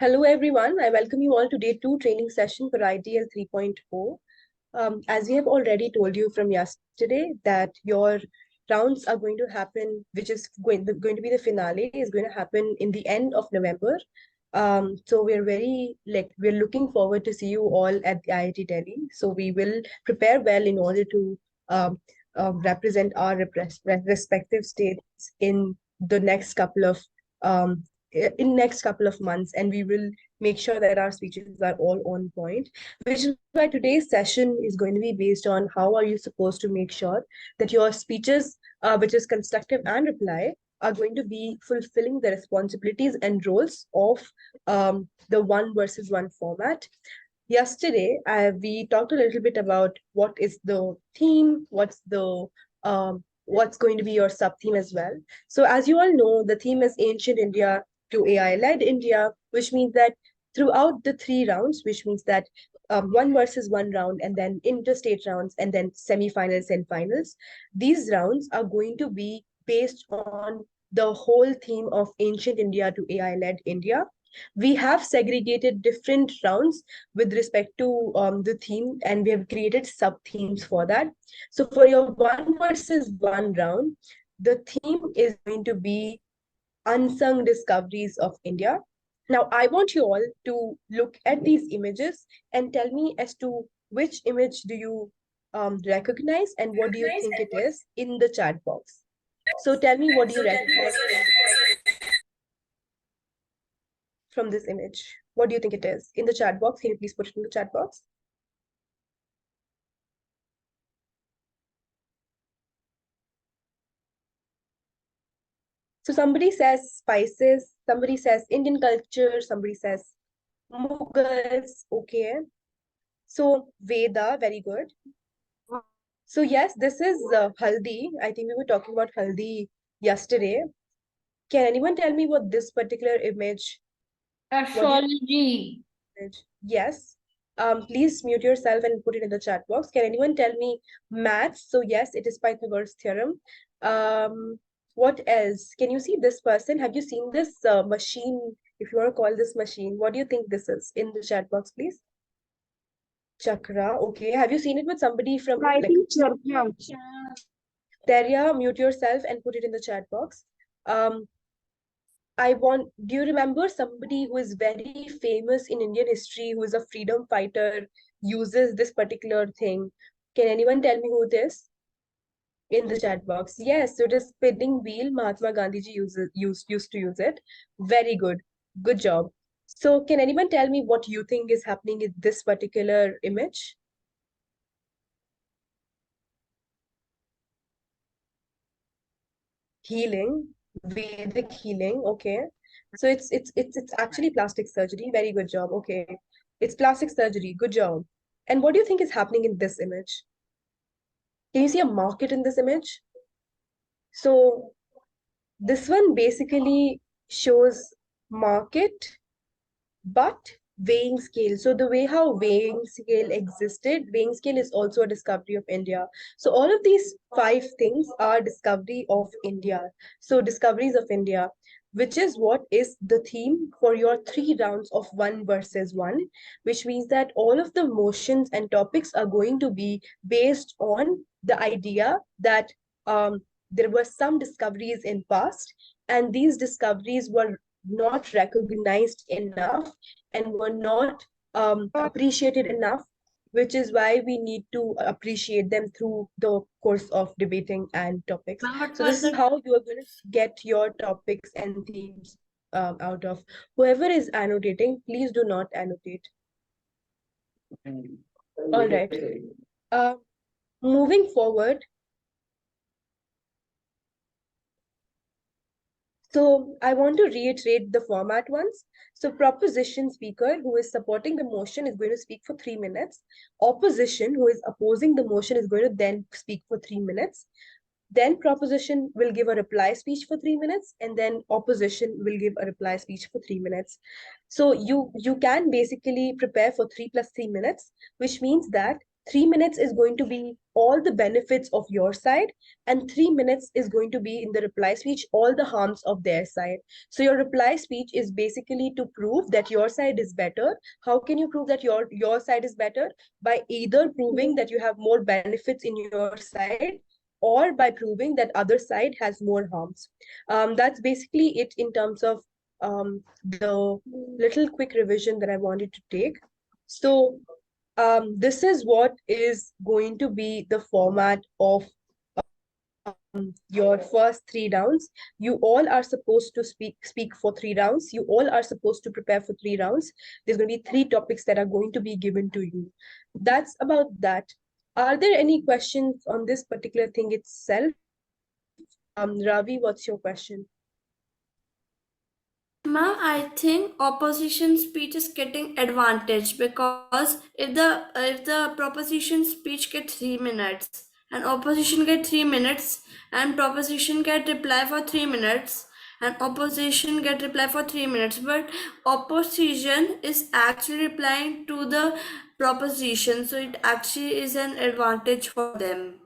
Hello everyone, I welcome you all to day 2 training session for IDL 3.0. As we have already told you from yesterday that your rounds are going to happen, which is going to be the finale, is going to happen in the end of November. So we're looking forward to see you all at the IIT Delhi. So we will prepare well in order to um, represent our respective states the next couple of um, next couple of months, and we will make sure that our speeches are all on point, which is why today's session is going to be based on how are you supposed to make sure that your speeches, which is constructive and reply, are going to be fulfilling the responsibilities and roles of the one versus one format. Yesterday, we talked a little bit about what is the theme, what's going to be your sub theme as well. So, as you all know, the theme is Ancient India to AI-led India, which means that throughout the 3 rounds, which means that one versus one round, and then interstate rounds, and then semi-finals and finals, these rounds are going to be based on the whole theme of Ancient India to AI-led India. We have segregated different rounds with respect to the theme, and we have created sub themes for that. So for your one versus one round, the theme is going to be unsung discoveries of India. Now, I want you all to look at these images and tell me as to which image do you recognize and what do you think it is in the chat box. So tell me, what do you recognize from this image? What do you think it is? In the chat box, can you please put it in the chat box? So somebody says spices, somebody says Indian culture, somebody says Mughals. Okay. So Veda, very good. So yes, this is haldi. I think we were talking about haldi yesterday. Can anyone tell me what this particular image? Astrology. Yes. Please mute yourself and put it in the chat box. Can anyone tell me maths? So yes, it is Pythagoras theorem. What else? Can you see this person? Have you seen this machine? If you want to call this machine, what do you think this is? In the chat box, please. Chakra. Okay. Have you seen it with somebody from I like think chakra. Daria? Mute yourself and put it in the chat box. Do you remember somebody who is very famous in Indian history, who is a freedom fighter, uses this particular thing? Can anyone tell me who it is? In the chat box. Yes, so it is spinning wheel. Mahatma Gandhi ji used to use it. Very good. Good job. So can anyone tell me what you think is happening in this particular image? Healing, Vedic healing. Okay. So it's actually plastic surgery. Very good job. Okay. It's plastic surgery. Good job. And what do you think is happening in this image? Can you see a market in this image? So this one basically shows market but weighing scale. So the way how weighing scale existed, weighing scale is also a discovery of India. So all of these 5 things are discovery of India. So discoveries of India, which is what is the theme for your 3 rounds of one versus one, which means that all of the motions and topics are going to be based on the idea that there were some discoveries in past, and these discoveries were not recognized enough and were not appreciated enough, which is why we need to appreciate them through the course of debating and topics. So this is how you are going to get your topics and themes out of. Whoever is annotating, please do not annotate. All right. Uh, Moving forward, so I want to reiterate the format once. So proposition speaker who is supporting the motion is going to speak for 3 minutes. Opposition who is opposing the motion is going to then speak for 3 minutes. Then proposition will give a reply speech for 3 minutes, and then opposition will give a reply speech for 3 minutes. So you can basically prepare for 3 plus 3 minutes, which means that 3 minutes is going to be all the benefits of your side, and 3 minutes is going to be in the reply speech, all the harms of their side. So your reply speech is basically to prove that your side is better. How can you prove that your side is better? By either proving that you have more benefits in your side, or by proving that other side has more harms. That's basically it in terms of the little quick revision that I wanted to take. So this is what is going to be the format of your first 3 rounds. You all are supposed to speak for 3 rounds. You all are supposed to prepare for 3 rounds. There's going to be 3 topics that are going to be given to you. That's about that. Are there any questions on this particular thing itself? Ravi, what's your question? Ma'am, I think opposition speech is getting advantage because if the proposition speech get 3 minutes and opposition get 3 minutes and proposition get reply for 3 minutes and opposition get reply for 3 minutes, but opposition is actually replying to the proposition, so it actually is an advantage for them.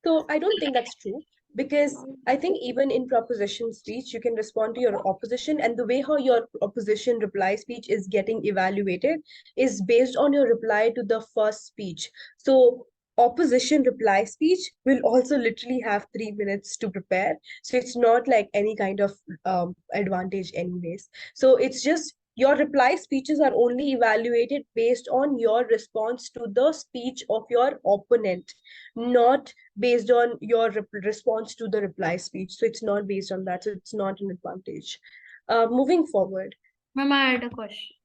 So I don't think that's true, because I think even in proposition speech, you can respond to your opposition, and the way how your opposition reply speech is getting evaluated is based on your reply to the first speech. So opposition reply speech will also literally have 3 minutes to prepare. So it's not like any kind of advantage anyways. So it's just your reply speeches are only evaluated based on your response to the speech of your opponent, not based on your response to the reply speech. So it's not based on that. So it's not an advantage. Moving forward. Ma'am, I had a question.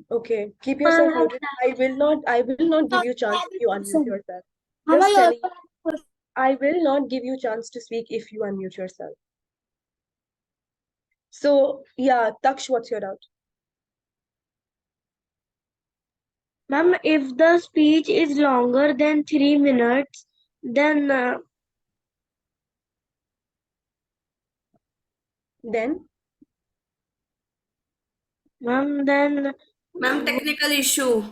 Okay. Keep yourself muted. I will not give you a chance if you unmute yourself. Ma'am, Just I telling also you, I will not give you a chance to speak if you unmute yourself. So yeah, Taksh, what's your doubt? Ma'am, if the speech is longer than 3 minutes, then Then ma'am, then Ma'am, technical issue.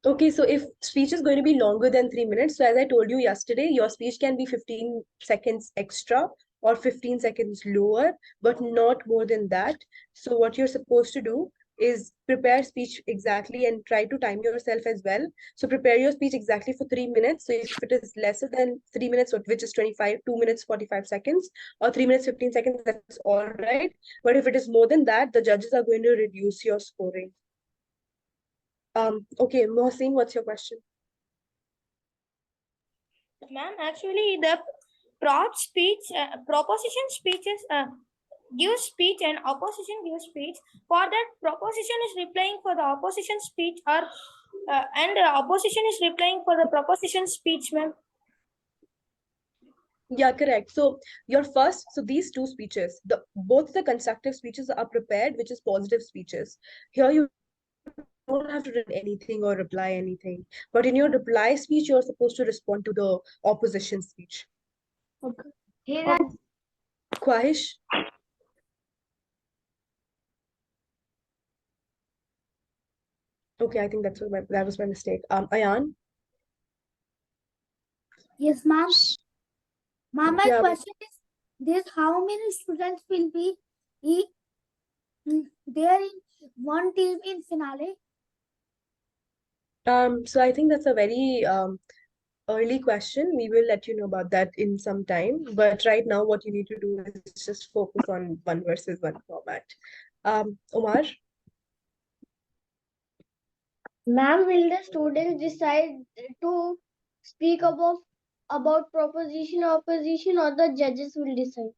okay, so if speech is going to be longer than 3 minutes, so as I told you yesterday, your speech can be 15 seconds extra or 15 seconds lower, but not more than that. So what you're supposed to do is prepare speech exactly and try to time yourself as well. So prepare your speech exactly for 3 minutes. So if it is lesser than 3 minutes, which is 2 minutes 45 seconds, or 3 minutes 15 seconds, that's all right. But if it is more than that, the judges are going to reduce your scoring. Okay, Mohsin, what's your question? Ma'am, actually, the proposition speeches give speech and opposition gives speech. For that, proposition is replying for the opposition speech, or and opposition is replying for the proposition speech, ma'am. Yeah, correct. So these two speeches, both the constructive speeches are prepared, which is positive speeches. Here you don't have to do anything or reply anything. But in your reply speech, you're supposed to respond to the opposition speech. Okay. Kwahish? Okay, I think that was my mistake. Ayan? Yes, ma'am. Ma'am, my Yeah. question is this: how many students will be there in one team in finale? So I think that's a very early question. We will let you know about that in some time. But right now, what you need to do is just focus on 1 versus 1 format. Omar? ma'am, will the students decide to speak about proposition opposition, or the judges will decide?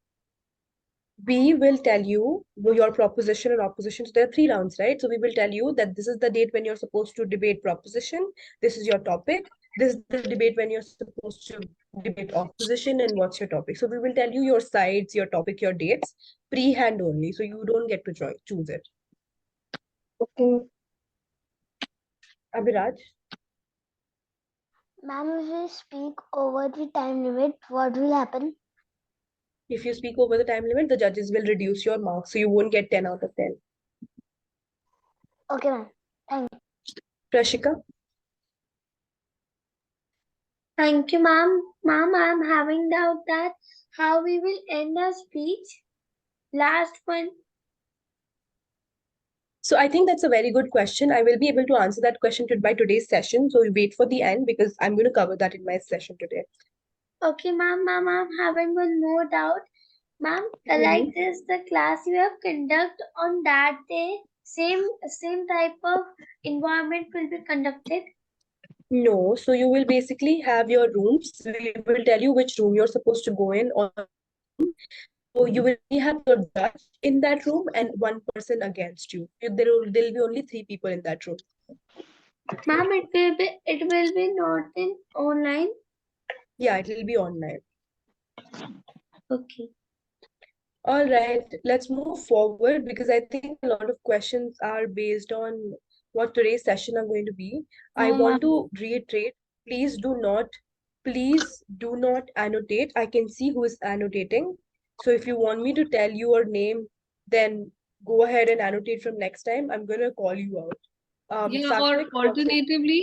We will tell you your proposition and opposition. So there are 3 rounds, right? So we will tell you that this is the date when you're supposed to debate proposition. This is your topic. This is the debate when you're supposed to debate opposition, and what's your topic. So we will tell you your sides, your topic, your dates, pre-hand only. So you don't get to choose it. Okay. Abhiraj? Ma'am, if we speak over the time limit, what will happen? If you speak over the time limit, the judges will reduce your marks. So you won't get 10 out of 10. Okay, ma'am. Thank you. Prashika? Thank you, ma'am. Ma'am, I'm having doubt that how we will end our speech. Last one. So I think that's a very good question. I will be able to answer that question by today's session. So we wait for the end because I'm going to cover that in my session today. Okay, ma'am, I'm having one more doubt. Ma'am, like this, the class you have conduct on that day, same type of environment will be conducted. No, so you will basically have your rooms. We will tell you which room you're supposed to go in, or so you will have your judge in that room and one person against you. There'll be only 3 people in that room. Ma'am, it will be not in online. Yeah, it will be online. Okay. All right, let's move forward because I think a lot of questions are based on what today's session are going to be. I want to reiterate, please do not annotate. I can see who is annotating. So if you want me to tell you your name, then go ahead and annotate from next time. I'm gonna call you out. Yeah, or Satvik, what's your- alternatively,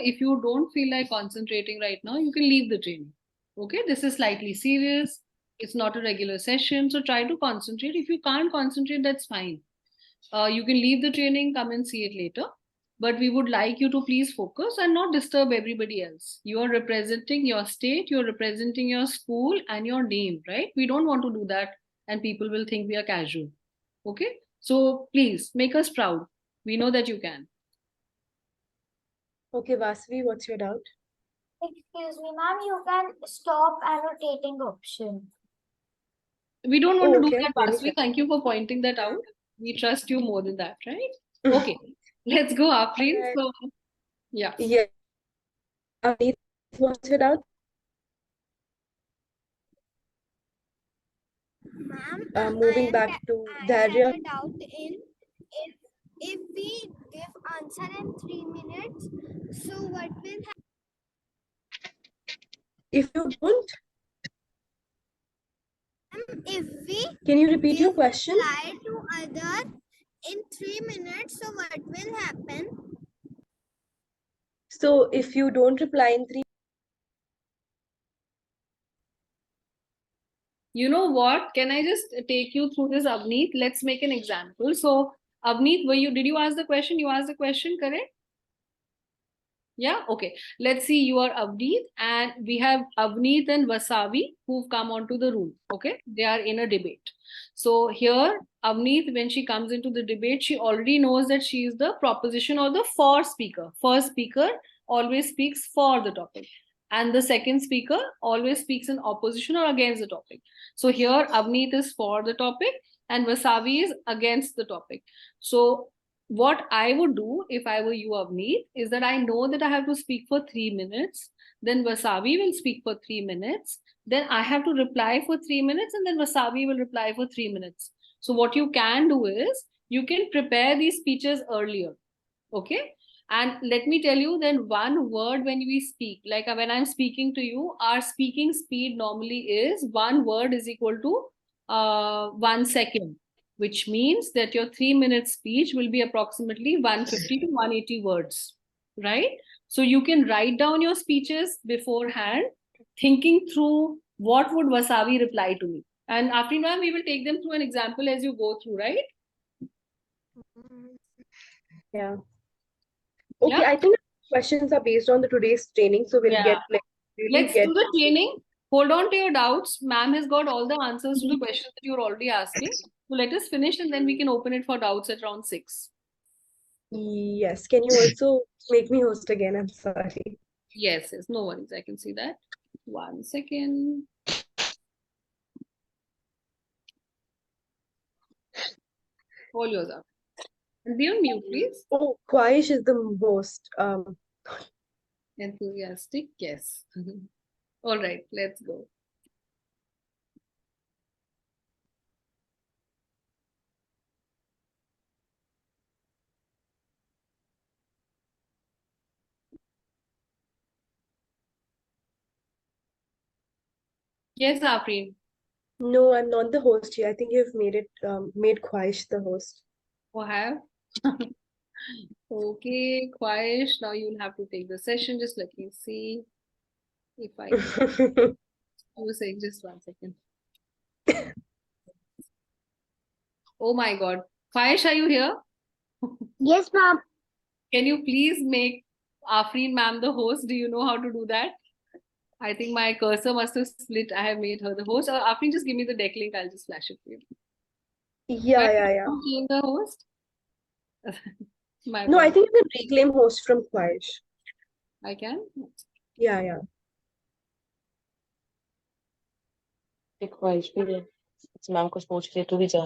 if you don't feel like concentrating right now, you can leave the training. Okay, this is slightly serious. It's not a regular session, so try to concentrate. If you can't concentrate, that's fine. You can leave the training, come and see it later. But we would like you to please focus and not disturb everybody else. You are representing your state, you're representing your school and your name, right? We don't want to do that, and people will think we are casual. Okay, so please make us proud. We know that you can. Okay, Vasavi, what's your doubt? Excuse me, ma'am, you can stop annotating option. We don't want to do Okay, that, let me Vasavi. check. Thank you for pointing that out. We trust you more than that, right? Okay, let's go, Afreen. Alright. So, yeah. Yeah. Avneet, what's your doubt? Ma'am, Moving back to I Dharya. have a doubt in if we give answer in 3 minutes, so what will happen If you don't, if we can you repeat your give question? reply to other in 3 minutes, so what will happen? So if you don't reply in 3, You know what? Can I just take you through this, Avneet? Let's make an example. So, Avneet, did you ask the question? You asked the question, correct? Yeah, okay. Let's see, you are Avneet, and we have Avneet and Vasavi who've come onto the room. Okay, they are in a debate. So here, Avneet, when she comes into the debate, she already knows that she is the proposition or the for speaker. First speaker always speaks for the topic, and the second speaker always speaks in opposition or against the topic. So here, Avneet is for the topic, and Vasavi is against the topic. So what I would do if I were you, Avneet, is that I know that I have to speak for 3 minutes. Then Vasavi will speak for 3 minutes. Then I have to reply for 3 minutes, and then Vasavi will reply for 3 minutes. So what you can do is you can prepare these speeches earlier. Okay. And let me tell you, then one word when we speak, like when I'm speaking to you, our speaking speed normally is 1 word is equal to 1 second, which means that your 3 minute speech will be approximately 150 to 180 words, right? So you can write down your speeches beforehand, thinking through what would Vasavi reply to me. And after that, we will take them through an example as you go through, right? yeah. Okay, Yeah. I think questions are based on the today's training, so we'll Yeah. get like really Let's get do the training. Hold on to your doubts. Ma'am has got all the answers to the questions that you're already asking. So let us finish and then we can open it for doubts at round 6. Yes. Can you also make me host again? I'm sorry. Yes, no worries. I can see that. 1 second. All yours up. And be on mute, please. Oh, Kwaish is the host. Enthusiastic, yes. All right, let's go. Yes, Afreen. No, I'm not the host here. I think you've made it made Kwaish the host. Or have? Okay, Khwahish, now you'll have to take the session. Just let me see if I can. You say just 1 second. Oh my God. Khwahish, are you here? Yes, ma'am. Can you please make Afreen ma'am the host? Do you know how to do that? I think my cursor must have split. I have made her the host. Or Afreen, just give me the deck link. I'll just flash it for you. Yeah. Being the host? My No, I apologies. think you can reclaim host from Khwahish. I can? Yeah. एक ख्वाहिश भी है ma'am कुछ पूछ रही है तू भी जा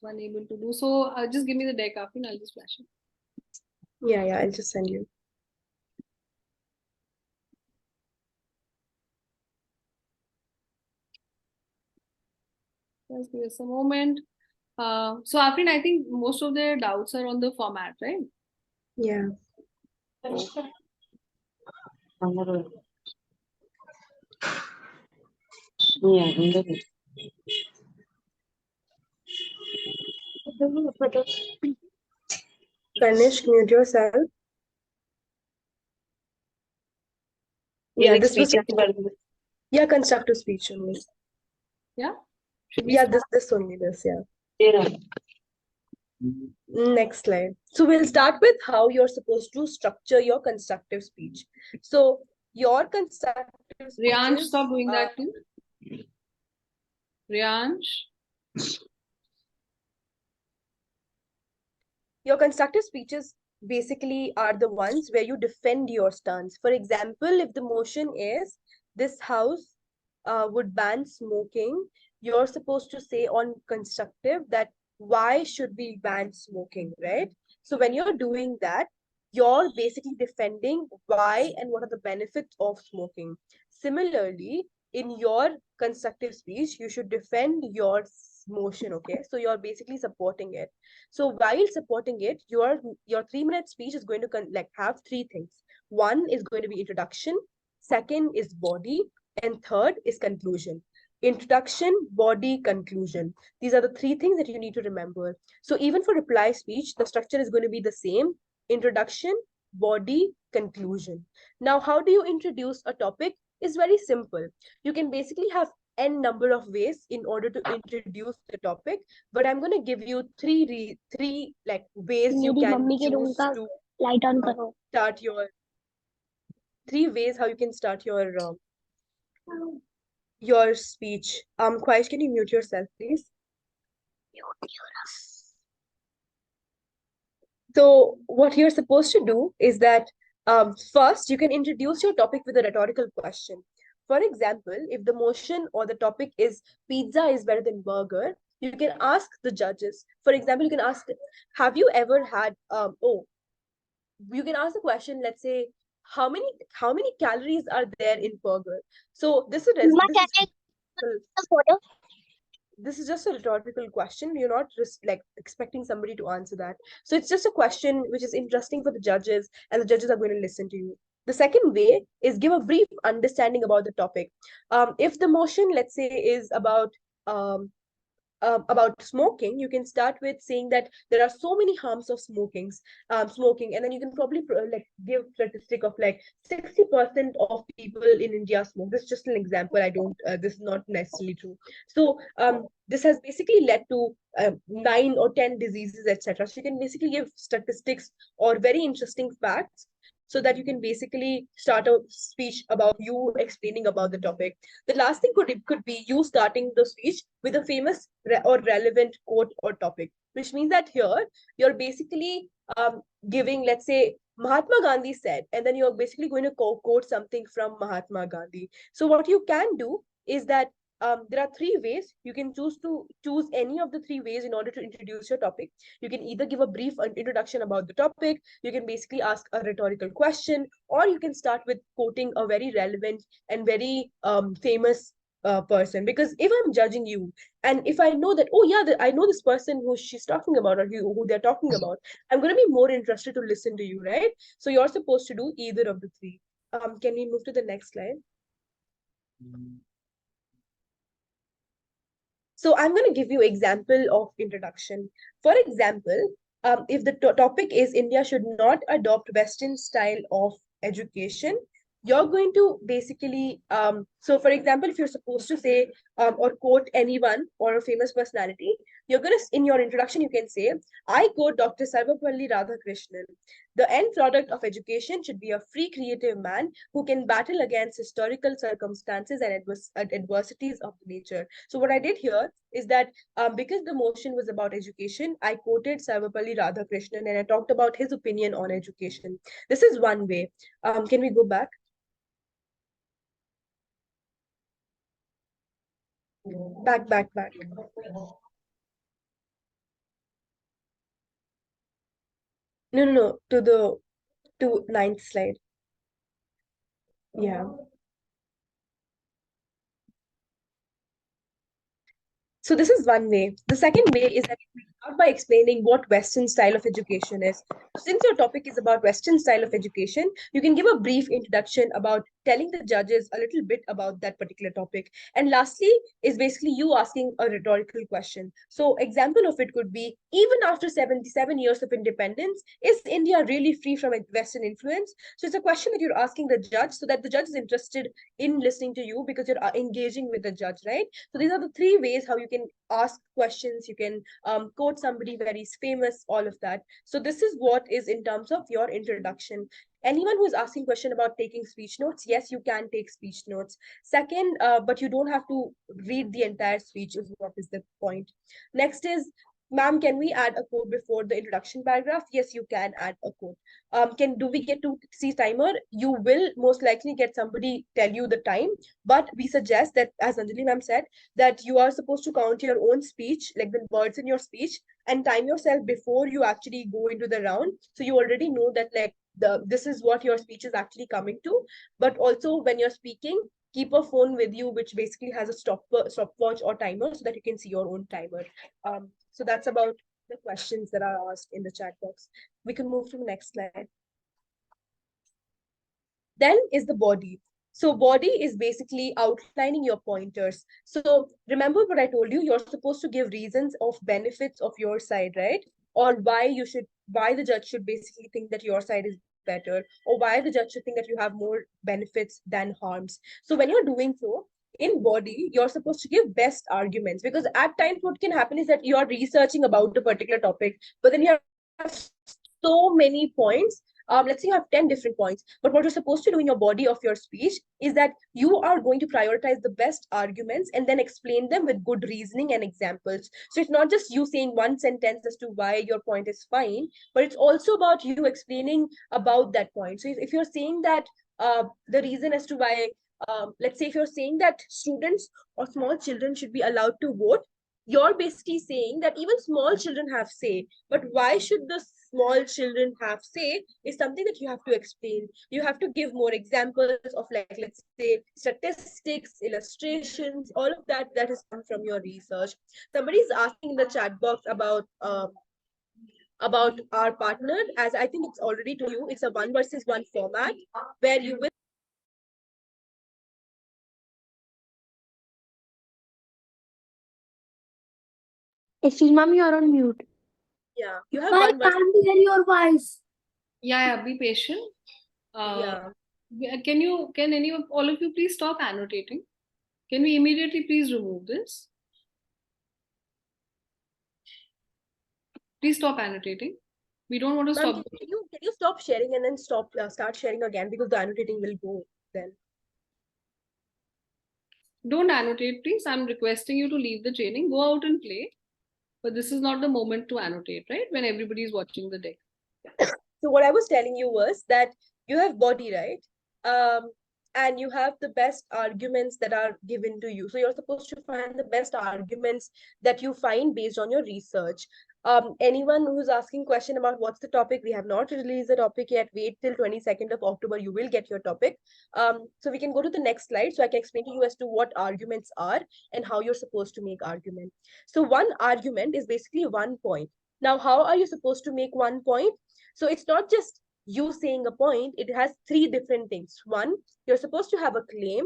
Unable to do so. Just give me the deck, Afreen. I'll just flash it. Yeah, I'll just send you. Just give us a moment. So Afreen, I think most of their doubts are on the format, right? Yeah. Ganesh, mute yourself. Yeah, this was constructive speech only. Yeah? Should we Yeah, start? this only, yeah. Next slide. So we'll start with how you're supposed to structure your constructive speech. So your constructive Riyansh, speeches, stop doing that too. Riyansh. your constructive speeches basically are the ones where you defend your stance. For example, if the motion is this house would ban smoking, you're supposed to say on constructive that why should we ban smoking, right? So when you're doing that, you're basically defending why and what are the benefits of smoking. Similarly, in your constructive speech, you should defend your motion, okay? So you're basically supporting it. So while supporting it, your 3-minute speech is going to have three things. One is going to be introduction, second is body, and third is conclusion. Introduction, body, conclusion. These are the three things that you need to remember. So even for reply speech, the structure is going to be the same: introduction, body, conclusion. Now, how do you introduce a topic? Is very simple. You can basically have n number of ways in order to introduce the topic, but I'm going to give you three ways you can choose to light on karo. start your three ways how you can start your speech. Khwahish, can you mute yourself, please? So what you're supposed to do is that first you can introduce your topic with a rhetorical question. For example, if the motion or the topic is pizza is better than burger, you can ask the judges. For example, you can ask, have you ever had you can ask the question, let's say, how many calories are there in burger? So this is this is just a rhetorical question. You're not just like expecting somebody to answer that. So it's just a question which is interesting for the judges, and the judges are going to listen to you. The second way is give a brief understanding about the topic. If the motion, let's say, is about smoking, you can start with saying that there are so many harms of smoking, and then you can probably give statistic of like 60% of people in India smoke. This is just an example. I don't. This is not necessarily true. So this has basically led to 9 or 10 diseases, etc. So you can basically give statistics or very interesting facts, so that you can basically start a speech about you explaining about the topic. The last thing could be you starting the speech with a famous or relevant quote or topic, which means that here you're basically giving, let's say, Mahatma Gandhi said, and then you're basically going to quote something from Mahatma Gandhi. So what you can do is that there are three ways. You can choose any of the three ways in order to introduce your topic. You can either give a brief introduction about the topic, you can basically ask a rhetorical question, or you can start with quoting a very relevant and very famous person. Because if I'm judging you, and if I know that, oh yeah, I know this person who she's talking about, or who they're talking about, I'm going to be more interested to listen to you, right? So you're supposed to do either of the three. Can we move to the next slide? So I'm going to give you example of introduction. For example, if the topic is India should not adopt Western style of education, you're going to basically, so for example, if you're supposed to say or quote anyone or a famous personality, you're going to, in your introduction, you can say, I quote Dr. Sarvapalli Radhakrishnan. The end product of education should be a free, creative man who can battle against historical circumstances and adversities of nature. So what I did here is that because the motion was about education, I quoted Sarvapalli Radhakrishnan and I talked about his opinion on education. This is one way. Can we go back? Back. No. To ninth slide. Yeah. So this is one way. The second way is that we start by explaining what Western style of education is. Since your topic is about Western style of education, you can give a brief introduction about telling the judges a little bit about that particular topic. And lastly is basically you asking a rhetorical question. So example of it could be, even after 77 years of independence, is India really free from Western influence? So it's a question that you're asking the judge so that the judge is interested in listening to you because you're engaging with the judge, right? So these are the three ways how you can ask questions. You can quote somebody very famous, all of that. So this is what is in terms of your introduction. Anyone who is asking question about taking speech notes, yes, you can take speech notes. Second, but you don't have to read the entire speech is what is the point. Next is, ma'am, can we add a quote before the introduction paragraph? Yes, you can add a quote. Do we get to see timer? You will most likely get somebody tell you the time, but we suggest that, as Anjali ma'am said, that you are supposed to count your own speech, like the words in your speech, and time yourself before you actually go into the round. So you already know that like this is what your speech is actually coming to. But also when you're speaking, keep a phone with you, which basically has a stopwatch or timer so that you can see your own timer. So that's about the questions that are asked in the chat box. We can move to the next slide. Then is the body. So body is basically outlining your pointers. So remember what I told you, you're supposed to give reasons of benefits of your side, right? Or why the judge should basically think that your side is better, or why the judge should think that you have more benefits than harms. So when you're doing so, in body, you're supposed to give best arguments, because at times what can happen is that you're researching about a particular topic, but then you have so many points. Let's say you have 10 different points, but what you're supposed to do in your body of your speech is that you are going to prioritize the best arguments and then explain them with good reasoning and examples. So it's not just you saying one sentence as to why your point is fine, but it's also about you explaining about that point. So if you're saying that the reason as to why, let's say if you're saying that students or small children should be allowed to vote, you're basically saying that even small children have say, but why should the small children have say is something that you have to explain. You have to give more examples of, like, let's say statistics, illustrations, all of that has come from your research. Somebody's asking in the chat box about our partner. As I think it's already to you, it's a 1 versus 1 format where you will Excuse me, ma'am, you are on mute. you have I 1 versus can't hear your voice. Yeah, be patient. Can all of you please stop annotating? Can we immediately please remove this? Please stop annotating. We don't want to stop. Can you stop sharing and then start sharing again, because the annotating will go then. Don't annotate, please. I'm requesting you to leave the training. Go out and play. But this is not the moment to annotate, right? When everybody is watching the deck. So what I was telling you was that you have body, right? And you have the best arguments that are given to you. So you're supposed to find the best arguments that you find based on your research. Anyone who's asking question about what's the topic, we have not released the topic yet. Wait till 22nd of October, you will get your topic. So we can go to the next slide so I can explain to you as to what arguments are and how you're supposed to make argument. So one argument is basically 1 point. Now, how are you supposed to make 1 point? So it's not just you saying a point, it has 3 different things. 1, you're supposed to have a claim.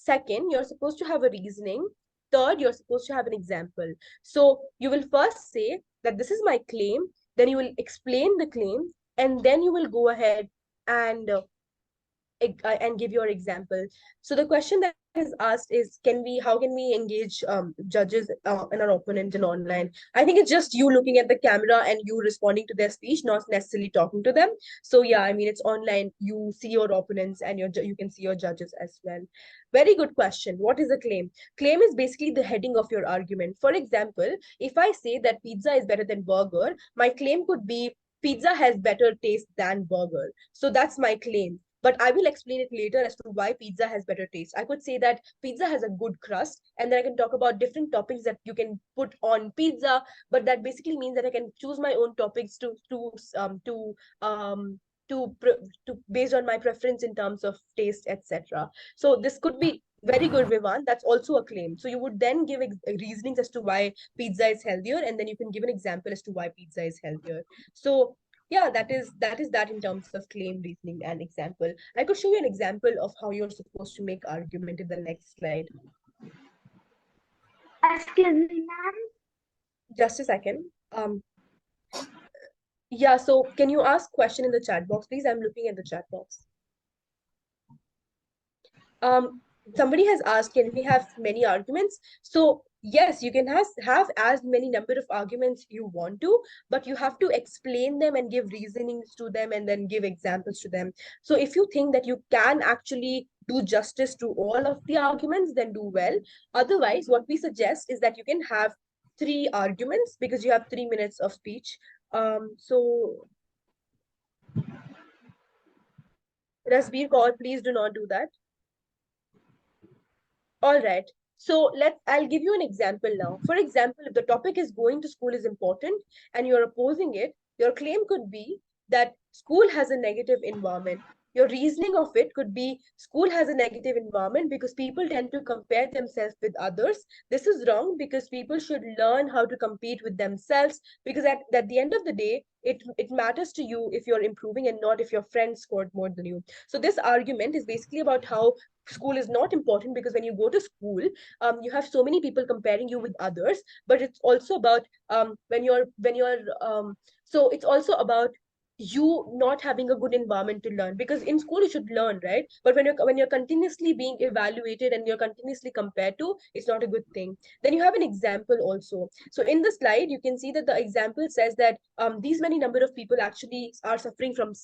2nd, you're supposed to have a reasoning. third, you're supposed to have an example. So you will first say that this is my claim, then you will explain the claim, and then you will go ahead and give your example. So the question that is asked is, how can we engage judges and our opponent in online? I think it's just you looking at the camera and you responding to their speech, not necessarily talking to them. So yeah, I mean, it's online. You see your opponents and you can see your judges as well. Very good question. What is a claim? Claim is basically the heading of your argument. For example, if I say that pizza is better than burger, my claim could be pizza has better taste than burger. So that's my claim. But I will explain it later as to why pizza has better taste. I could say that pizza has a good crust, and then I can talk about different toppings that you can put on pizza. But that basically means that I can choose my own topics based on my preference in terms of taste, etc. So this could be very good, Vivan. That's also a claim. So you would then give reasonings as to why pizza is healthier, and then you can give an example as to why pizza is healthier. So yeah, that is that in terms of claim, reasoning, and example. I could show you an example of how you're supposed to make argument in the next slide. Excuse me, ma'am. Just a second. Yeah, so can you ask question in the chat box, please? I'm looking at the chat box. Somebody has asked, can we have many arguments? So yes, you can have as many number of arguments you want to, but you have to explain them and give reasonings to them and then give examples to them. So if you think that you can actually do justice to all of the arguments, then do well. Otherwise, what we suggest is that you can have 3 arguments because you have 3 minutes of speech. So Rasbir Kaur, please do not do that. All right. So I'll give you an example now. For example, if the topic is going to school is important and you're opposing it, your claim could be that school has a negative environment. Your reasoning of it could be school has a negative environment because people tend to compare themselves with others. This is wrong because people should learn how to compete with themselves, because at the end of the day, it matters to you if you're improving and not if your friend scored more than you. So this argument is basically about how school is not important, because when you go to school, you have so many people comparing you with others. But it's also about so it's also about you not having a good environment to learn, because in school you should learn, right? But when you're continuously being evaluated and you're continuously compared to, it's not a good thing. Then you have an example also. So in the slide you can see that the example says that these many number of people actually are suffering from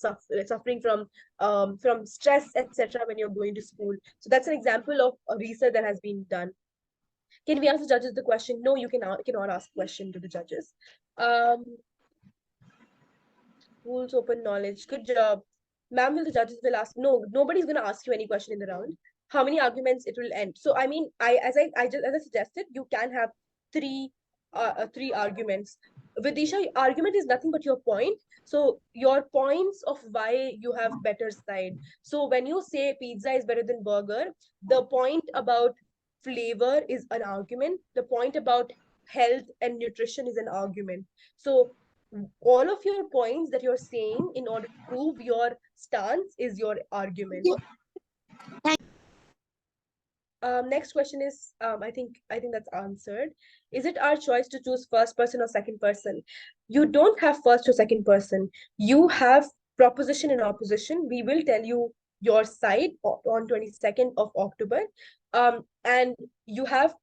stress, etc., when you're going to school. So that's an example of a research that has been done. Can we ask the judges the question? No, you cannot ask question to the judges. Schools open knowledge. Good job. Ma'am, will the judges will ask? No, nobody's going to ask you any question in the round. How many arguments it will end? So I mean, as I suggested, you can have three arguments. Vidisha, argument is nothing but your point. So your points of why you have better side. So when you say pizza is better than burger, the point about flavor is an argument. The point about health and nutrition is an argument. So all of your points that you're saying in order to prove your stance is your argument. Next question is, I think that's answered. Is it our choice to choose first person or second person? You don't have first or second person. You have proposition and opposition. We will tell you your side on 22nd of October. And you have,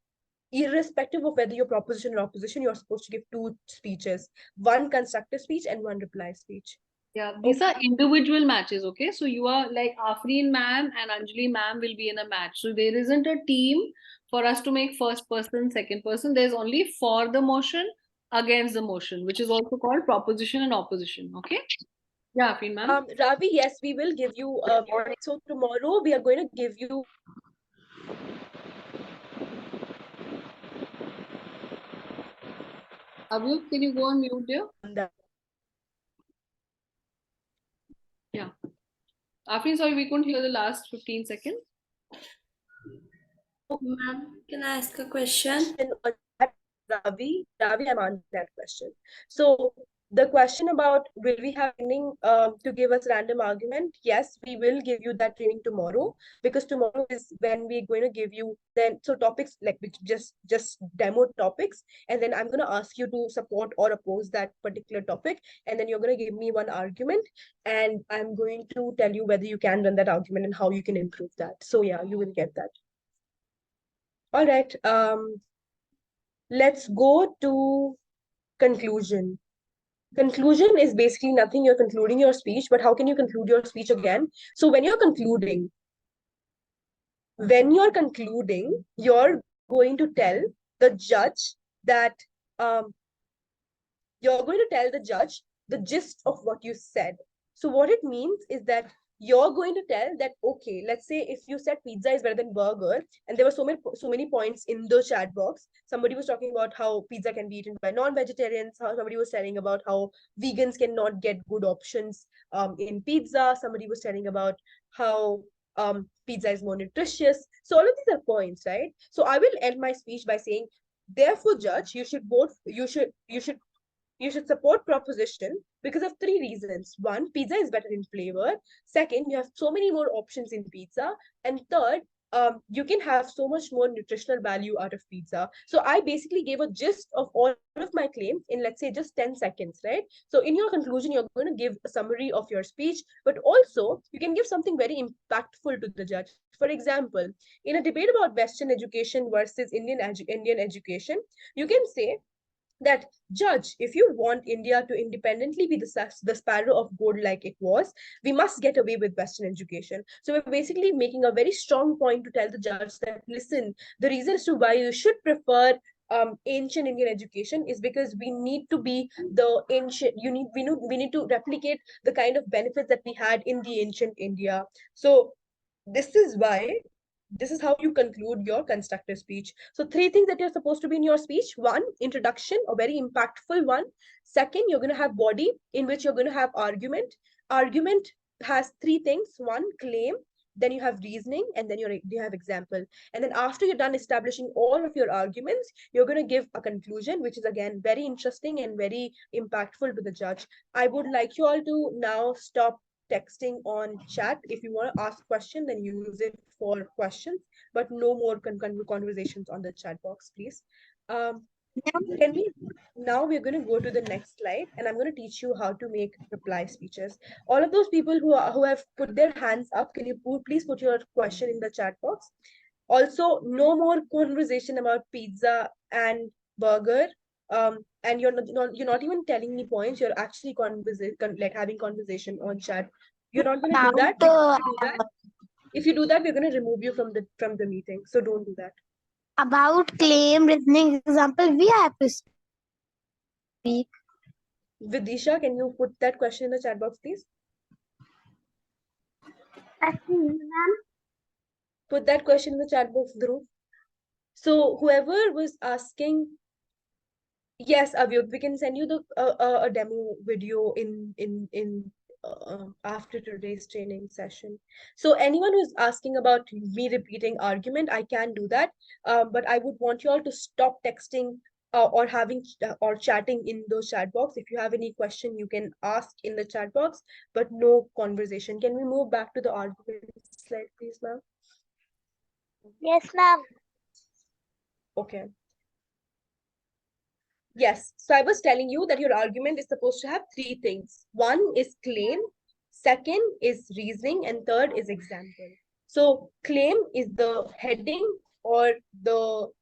irrespective of whether you're proposition or opposition, you're supposed to give 2 speeches, 1 constructive speech and 1 reply speech. Yeah, these are individual matches, okay? So you are like Afreen ma'am and Anjali ma'am will be in a match. So there isn't a team for us to make first person, second person. There's only for the motion, against the motion, which is also called proposition and opposition, okay? Yeah, Afreen ma'am. Ravi, yes, we will give you, so tomorrow we are going to give you Avyuk, can you go on mute there? Yeah. Afreen, sorry, we couldn't hear the last 15 seconds. Ma'am, can I ask a question? Ravi, I'm answering that question. So The question about will we have training to give us random argument? Yes, we will give you that training tomorrow, because tomorrow is when we're going to give you then so topics like which just demo topics, and then I'm going to ask you to support or oppose that particular topic, and then you're going to give me one argument, and I'm going to tell you whether you can run that argument and how you can improve that. So yeah, you will get that. All right. Let's go to conclusion. Conclusion is basically nothing. You're concluding your speech, but how can you conclude your speech again? So when you're concluding, you're going to tell the judge that you're going to tell the judge the gist of what you said. So what it means is that you're going to tell that, okay, let's say if you said pizza is better than burger, and there were so many points in the chat box. Somebody was talking about how pizza can be eaten by non-vegetarians. How somebody was telling about how vegans cannot get good options in pizza. Somebody was telling about how pizza is more nutritious. So all of these are points, right? So I will end my speech by saying, therefore, judge, you should support proposition because of 3 reasons. 1, pizza is better in flavor. 2nd, you have so many more options in pizza. And 3rd, you can have so much more nutritional value out of pizza. So I basically gave a gist of all of my claims in, let's say, just 10 seconds, right? So in your conclusion, you're going to give a summary of your speech, but also you can give something very impactful to the judge. For example, in a debate about Western education versus Indian education, you can say that, judge, if you want India to independently be the sparrow of gold like it was, we must get away with Western education. So we're basically making a very strong point to tell the judge that, listen, the reason as to why you should prefer ancient Indian education is because we need to be the ancient, we need to replicate the kind of benefits that we had in the ancient India. So this is why, this is how you conclude your constructive speech. So 3 things that you're supposed to be in your speech. 1, introduction, a very impactful one. 2nd, you're going to have body, in which you're going to have argument. Argument has 3 things. 1, claim, then you have reasoning, and then you have example. And then after you're done establishing all of your arguments, you're going to give a conclusion, which is again very interesting and very impactful to the judge. I would like you all to now stop texting on chat. If you want to ask question, then use it for questions, but no more conversations on the chat box, please. Now we're going to go to the next slide, and I'm going to teach you how to make reply speeches. All of those people who have put their hands up, can you please put your question in the chat box? Also, no more conversation about pizza and burger. And you're not even telling me points. You're actually like having conversation on chat. You're not going to do that. If you do that, we're going to remove you from the meeting. So don't do that. About claim, reasoning, example, we have to speak. Vidisha, can you put that question in the chat box, please? Put that question in the chat box, Dhruv. So whoever was asking, yes, Avyut, we can send you the a demo video in after today's training session. So anyone who's asking about me repeating argument, I can do that. But I would want you all to stop texting or or chatting in those chat box. If you have any question, you can ask in the chat box, but no conversation. Can we move back to the argument slide, please, ma'am? Yes, ma'am. Okay. Yes, so I was telling you that your argument is supposed to have 3 things. 1 is claim, 2nd is reasoning, and 3rd is example. So claim is the heading or the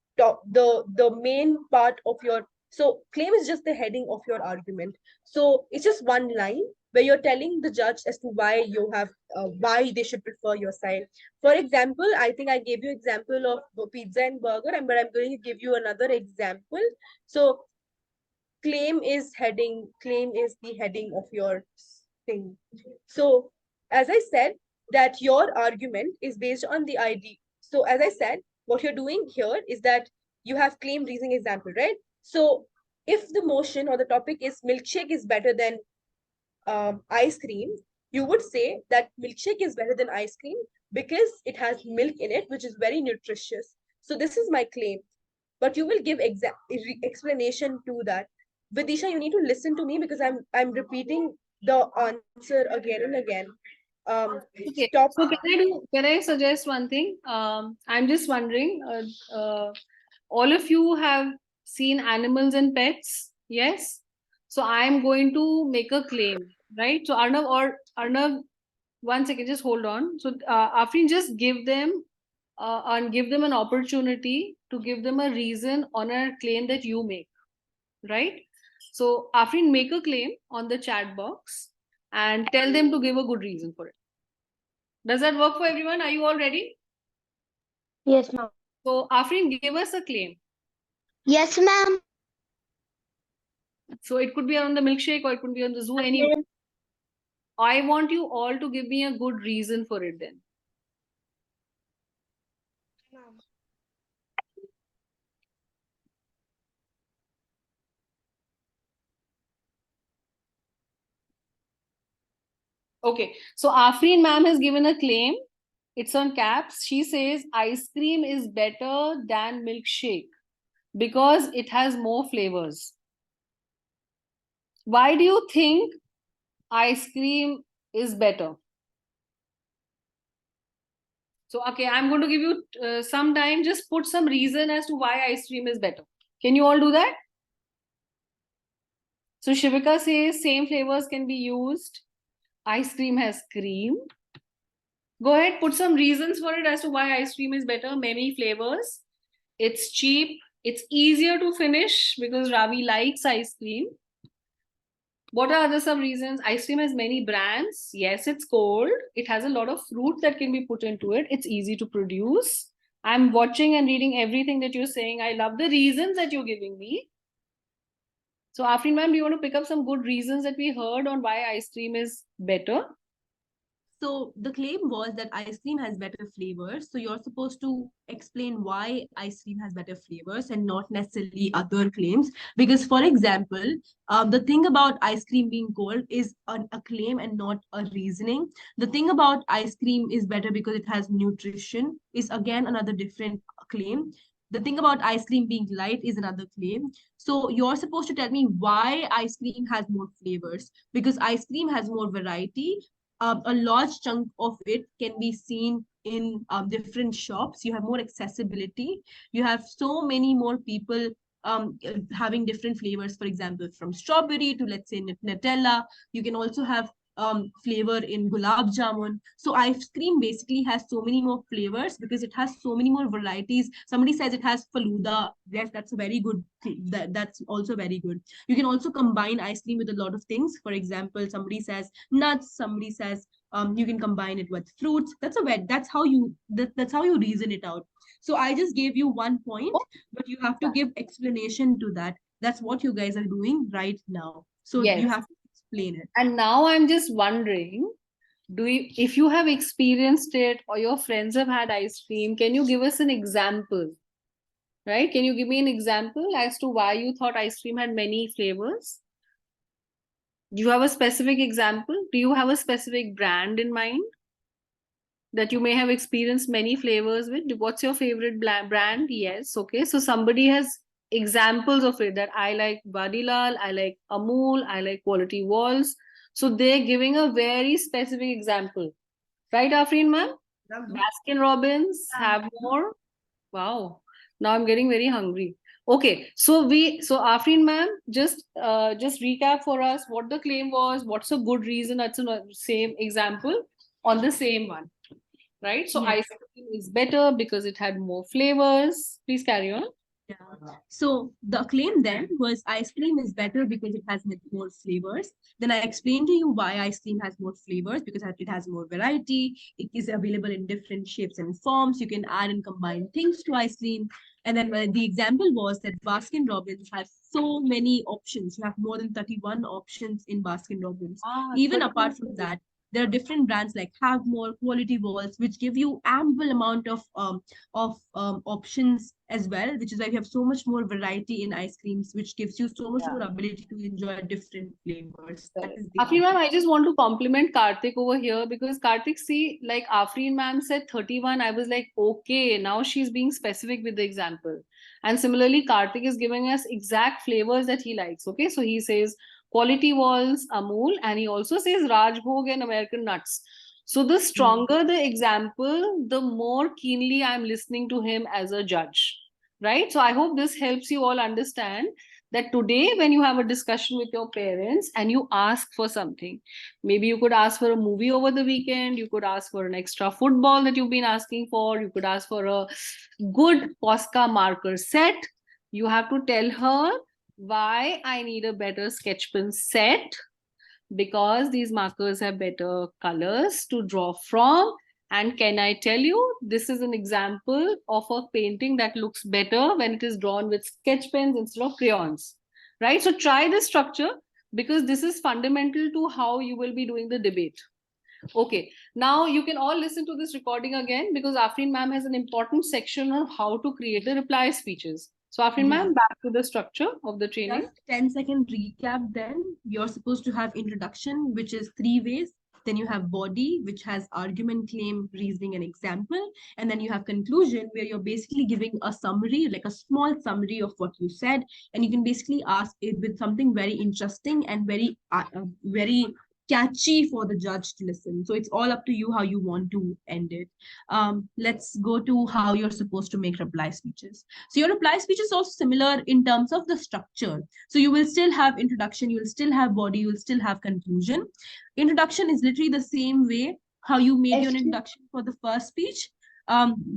main part of your, so claim is just the heading of your argument. So it's just one line where you're telling the judge as to why you have why they should prefer your side. For example, I think I gave you example of pizza and burger, but I'm going to give you another example. So claim is the heading of your thing. So as I said, that your argument is based on the ID. So as I said, what you're doing here is that you have claim, reasoning, example, right? So if the motion or the topic is milkshake is better than ice cream, you would say that milkshake is better than ice cream because it has milk in it, which is very nutritious. So this is my claim, but you will give explanation to that. Vidisha, you need to listen to me because I'm repeating the answer again and again. Okay, Stop. so can I suggest one thing? I'm just wondering, all of you have seen animals and pets, yes? So I'm going to make a claim, right? So Arnav, 1 second, just hold on. So Afrin, just give them and give them an opportunity to give them a reason on a claim that you make, right? So Afrin, make a claim on the chat box and tell them to give a good reason for it. Does that work for everyone? Are you all ready? Yes, ma'am. So Afrin, give us a claim. Yes, ma'am. So it could be on the milkshake or it could be on the zoo, anyway. I want you all to give me a good reason for it then. Okay, so Afrin ma'am has given a claim. It's on caps. She says ice cream is better than milkshake because it has more flavors. Why do you think ice cream is better? So, okay, I'm going to give you some time. Just put some reason as to why ice cream is better. Can you all do that? So, Shivika says same flavors can be used. Ice cream has cream. Go ahead, put some reasons for it as to why ice cream is better. Many flavors. It's cheap. It's easier to finish because Ravi likes ice cream. What are some reasons? Ice cream has many brands. Yes, it's cold. It has a lot of fruit that can be put into it. It's easy to produce. I'm watching and reading everything that you're saying. I love the reasons that you're giving me. So, Afrin ma'am, do you want to pick up some good reasons that we heard on why ice cream is better? So the claim was that ice cream has better flavors. So you're supposed to explain why ice cream has better flavors and not necessarily other claims. Because, for example, the thing about ice cream being cold is a claim and not a reasoning. The thing about ice cream is better because it has nutrition is again another different claim. The thing about ice cream being light is another claim. So you're supposed to tell me why ice cream has more flavors, because ice cream has more variety. A large chunk of it can be seen in different shops. You have more accessibility. You have so many more people having different flavors, for example, from strawberry to, let's say, Nutella. You can also have flavor in gulab jamun. So ice cream basically has so many more flavors because it has so many more varieties. Somebody says it has faluda. Yes, that's a very good. That's also very good. You can also combine ice cream with a lot of things. For example, somebody says nuts. Somebody says you can combine it with fruits. That's how you reason it out. So I just gave you 1 point, but you have to give explanation to that. That's what you guys are doing right now. So Yes. you have to explain it. And now I'm just wondering, if you have experienced it or your friends have had ice cream, can you give us an example? Right? Can you give me an example as to why you thought ice cream had many flavors? Do you have a specific example? Do you have a specific brand in mind that you may have experienced many flavors with? What's your favorite brand? Yes. Okay. So somebody has examples of it, that I like Vadilal, I like Amul, I like Quality Walls. So they're giving a very specific example. Right, Afrin ma'am? Baskin Robbins have more. Wow. Now I'm getting very hungry. Okay, so Afrin ma'am, just recap for us what the claim was. What's a good reason? That's the same example on the same one, right? So Yes. ice cream is better because it had more flavors. Please carry on. Yeah. So the claim then was ice cream is better because it has more flavors. Then I explained to you why ice cream has more flavors, because it has more variety. It is available in different shapes and forms. You can add and combine things to ice cream. And then the example was that Baskin Robbins has so many options. You have more than 31 options in Baskin Robbins. Even apart from that, There are different brands like Have More, Quality Walls, which give you ample amount of options as well, which is why we have so much more variety in ice creams, which gives you so much Yeah. more ability to enjoy different flavors. That is Afreen the ma'am, I just want to compliment Karthik over here because Karthik, see, like Afreen ma'am said 31, I was like, okay, now she's being specific with the example. And similarly, Karthik is giving us exact flavors that he likes. Okay, so he says Quality Walls, Amul, and he also says Rajbhog and American Nuts. So the stronger the example, the more keenly I'm listening to him as a judge. Right? So I hope this helps you all understand that today when you have a discussion with your parents and you ask for something, maybe you could ask for a movie over the weekend, you could ask for an extra football that you've been asking for, you could ask for a good Posca marker set. You have to tell her why I need a better sketch pen set, because these markers have better colors to draw from. And can I tell you, this is an example of a painting that looks better when it is drawn with sketch pens instead of crayons, right? So try this structure because this is fundamental to how you will be doing the debate. Okay, now you can all listen to this recording again because Afreen ma'am has an important section on how to create the reply speeches. So Afreen ma'am, back to the structure of the training. Just 10-second recap then. You're supposed to have introduction, which is 3 ways. Then you have body, which has argument, claim, reasoning, and example. And then you have conclusion, where you're basically giving a summary, like a small summary of what you said. And you can basically ask it with something very interesting and very catchy for the judge to listen. So it's all up to you how you want to end it. Let's go to how you're supposed to make reply speeches. So your reply speech is also similar in terms of the structure. So you will still have introduction, you will still have body, you will still have conclusion. Introduction is literally the same way how you made your introduction for the first speech.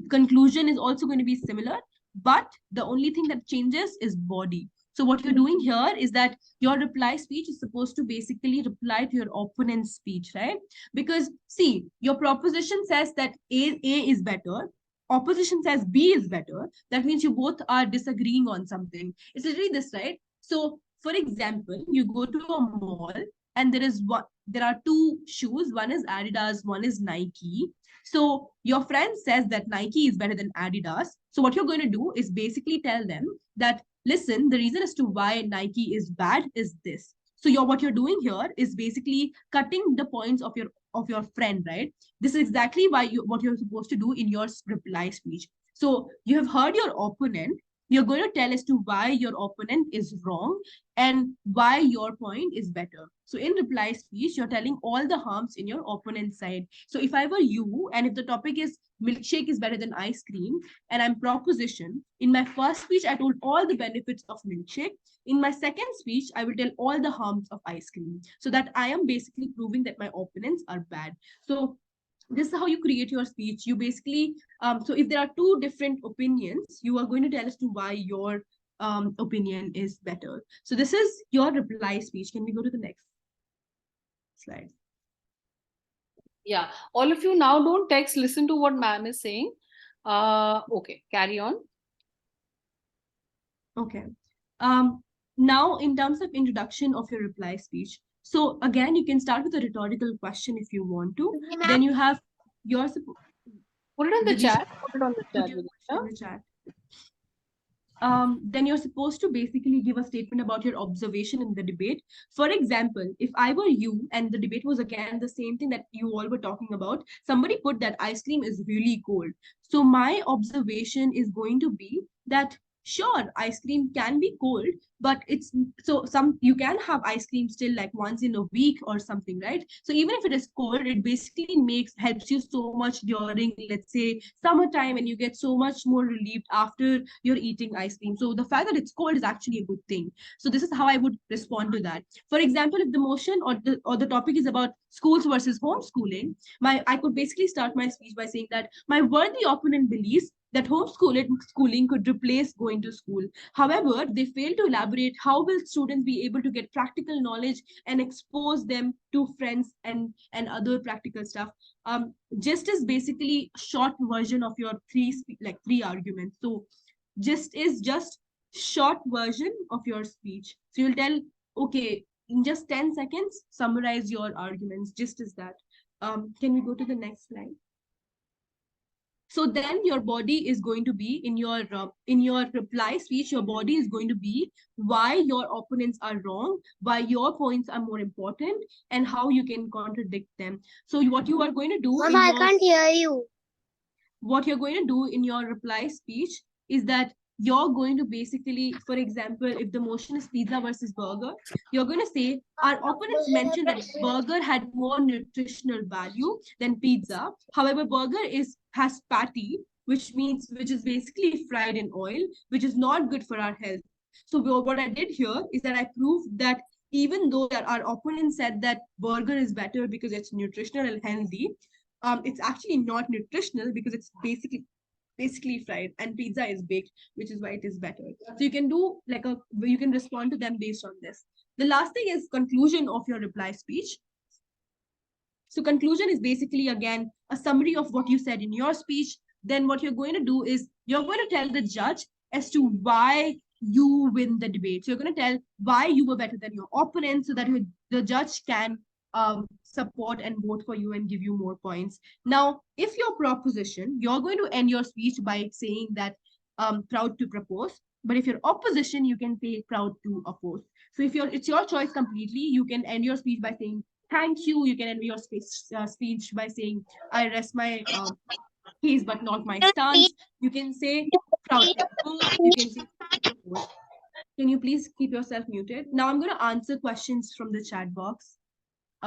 Conclusion is also going to be similar, but the only thing that changes is body. So what you're doing here is that your reply speech is supposed to basically reply to your opponent's speech, right? Because see, your proposition says that A is better. Opposition says B is better. That means you both are disagreeing on something. It's literally this, right? So for example, you go to a mall and there are 2 shoes. One is Adidas, one is Nike. So your friend says that Nike is better than Adidas. So what you're going to do is basically tell them that, listen, the reason as to why Nike is bad is this. So what you're doing here is basically cutting the points of your friend, right? This is exactly what you're supposed to do in your reply speech. So you have heard your opponent. You're going to tell as to why your opponent is wrong and why your point is better. So in reply speech, you're telling all the harms in your opponent's side. So if I were you, and if the topic is milkshake is better than ice cream, and I'm proposition, in my first speech, I told all the benefits of milkshake. In my second speech, I will tell all the harms of ice cream, so that I am basically proving that my opponents are bad. So this is how you create your speech. You basically, so if there are 2 different opinions, you are going to tell us to why your opinion is better. So this is your reply speech. Can we go to the next slide? Yeah, all of you now don't text, listen to what ma'am is saying. Okay, carry on. Okay. Now in terms of introduction of your reply speech, so again, you can start with a rhetorical question if you want to. Then you have your Put it on the Vidisha, chat. Put it on the put chat. your Vidisha. question in the chat. Then you're supposed to basically give a statement about your observation in the debate. For example, if I were you and the debate was again the same thing that you all were talking about, somebody put that ice cream is really cold. So my observation is going to be that, sure, ice cream can be cold, but you can have ice cream still like once in a week or something, right? So even if it is cold, it basically helps you so much during, let's say, summertime, and you get so much more relieved after you're eating ice cream. So the fact that it's cold is actually a good thing. So this is how I would respond to that. For example, if the motion or the topic is about schools versus homeschooling, I could basically start my speech by saying that my worthy opponent believes that homeschooling could replace going to school. However, they fail to elaborate how will students be able to get practical knowledge and expose them to friends and other practical stuff. Just is basically a short version of your 3 arguments. So just short version of your speech. So you'll tell, okay, in just 10 seconds, summarize your arguments. Just is that. Can we go to the next slide? So then your body is going to be in your reply speech, your body is going to be why your opponents are wrong, why your points are more important, and how you can contradict them. So what you are going to do Mama, I can't hear you. what you're going to do in your reply speech is that you're going to basically, for example, if the motion is pizza versus burger, you're going to say our opponents mentioned that burger had more nutritional value than pizza. However, burger has patty, which is basically fried in oil, which is not good for our health. So what I did here is that I proved that even though our opponent said that burger is better because it's nutritional and healthy, it's actually not nutritional because it's basically fried, and pizza is baked, which is why it is better. So you can do you can respond to them based on this. The last thing is conclusion of your reply speech. So conclusion is basically, again, a summary of what you said in your speech. Then what you're going to do is you're going to tell the judge as to why you win the debate. So you're going to tell why you were better than your opponent so that the judge can support and vote for you and give you more points. Now, if your proposition, you're going to end your speech by saying that proud to propose. But if your opposition, you can say proud to oppose. So if it's your choice completely, you can end your speech by saying thank you. You can end your speech by saying I rest my case, but not my stance. You can say proud to oppose. You can say proud to oppose. Can you please keep yourself muted? Now I'm going to answer questions from the chat box.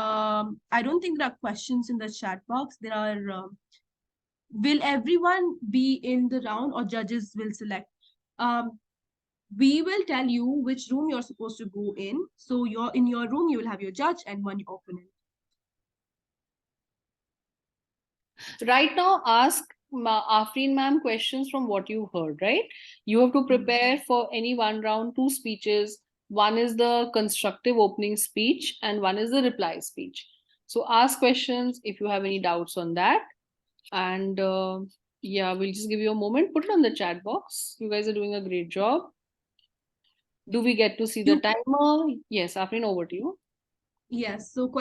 I don't think there are questions in the chat box. There are, will everyone be in the round or judges will select? We will tell you which room you're supposed to go in. So in your room, you will have your judge and one opponent. Right now, ask Afreen ma'am questions from what you heard, right? You have to prepare for any one round, 2 speeches. One is the constructive opening speech and one is the reply speech. So ask questions if you have any doubts on that. And yeah, we'll just give you a moment. Put it on the chat box. You guys are doing a great job. Do we get to see the timer? Yes, Afreen, over to you. Yes. So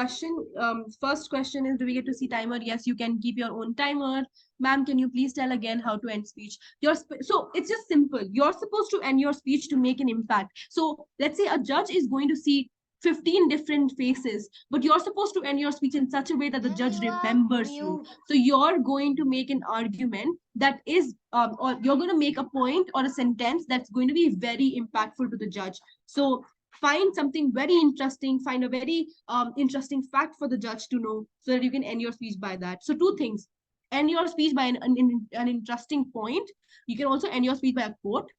first question is, do we get to see timer? Yes, you can keep your own timer. Ma'am, can you please tell again how to end speech? So it's just simple. You're supposed to end your speech to make an impact. So let's say a judge is going to see 15 different faces, but you're supposed to end your speech in such a way that the judge remembers you. So you're going to make an argument that is, or you're going to make a point or a sentence that's going to be very impactful to the judge. So find something very interesting, find a very interesting fact for the judge to know so that you can end your speech by that. So 2 things, end your speech by an interesting point. You can also end your speech by a quote,